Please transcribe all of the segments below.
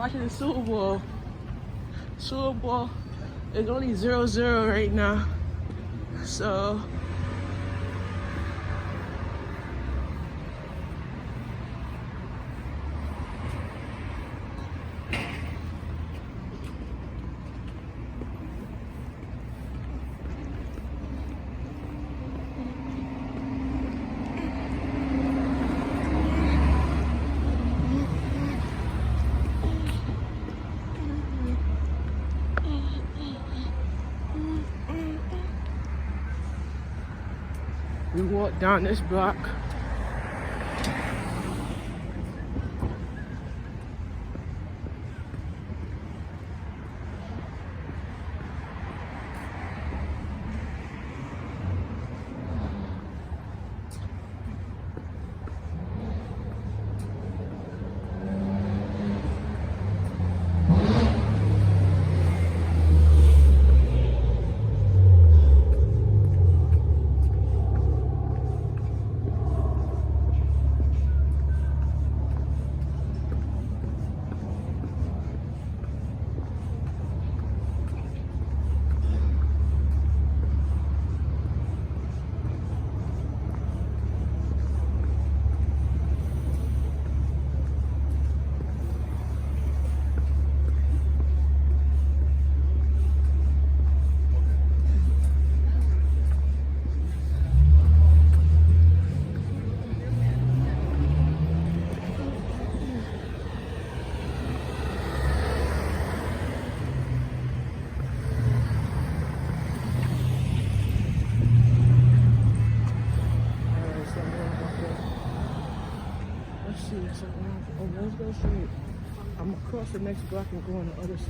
watching the Super Bowl. Super Bowl is only 0-0 right now. So we walk down this block. Let's go straight. I'm across the next block and go on the other side.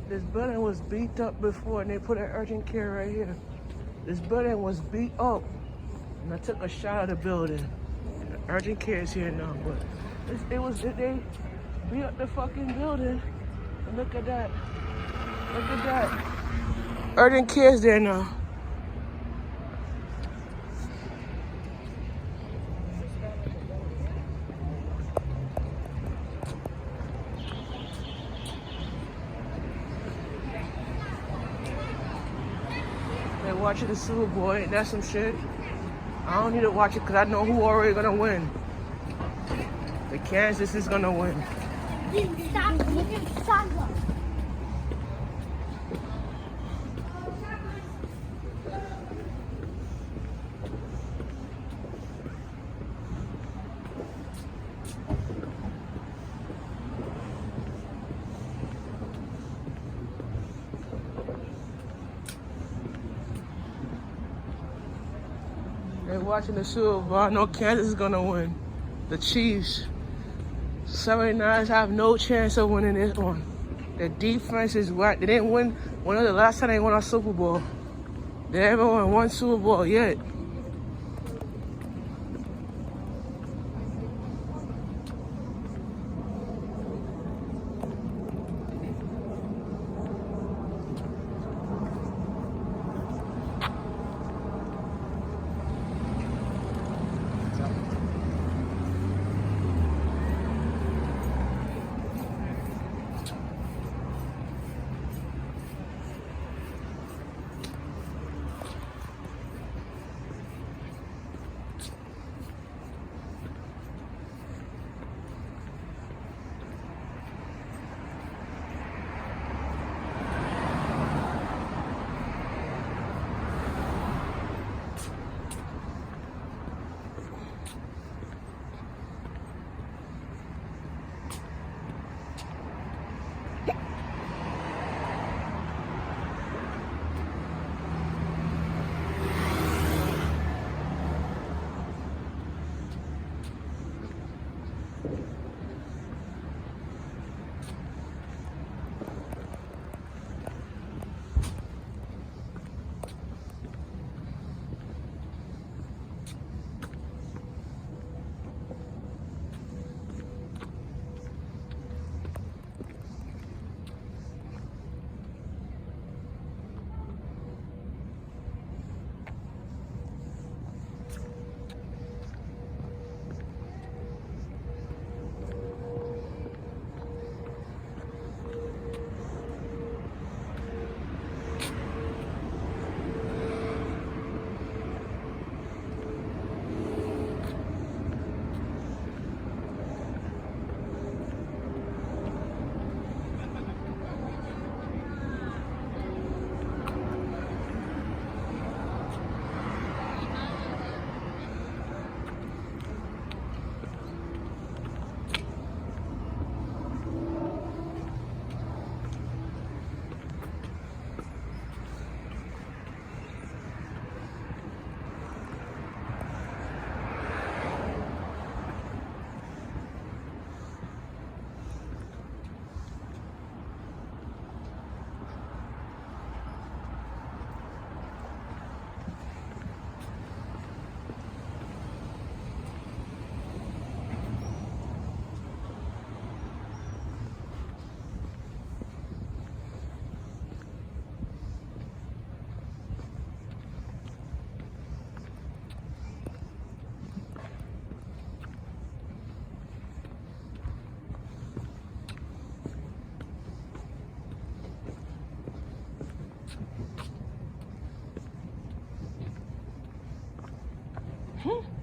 This building was beat up before and they put an urgent care right here. This building was beat up and I took a shot of the building. The urgent care is here now, but they beat up the fucking building. And look at that. Look at that. Urgent care is there now. watching the Super Bowl. Ain't that some shit? I don't need to watch it because I know who already gonna win. The Kansas is gonna win. They're watching the Super Bowl. I know Kansas is gonna win. The Chiefs. 79ers have no chance of winning this one. The defense is whack. They didn't win. One of the last time they won a Super Bowl. They haven't won one Super Bowl yet. Hmm.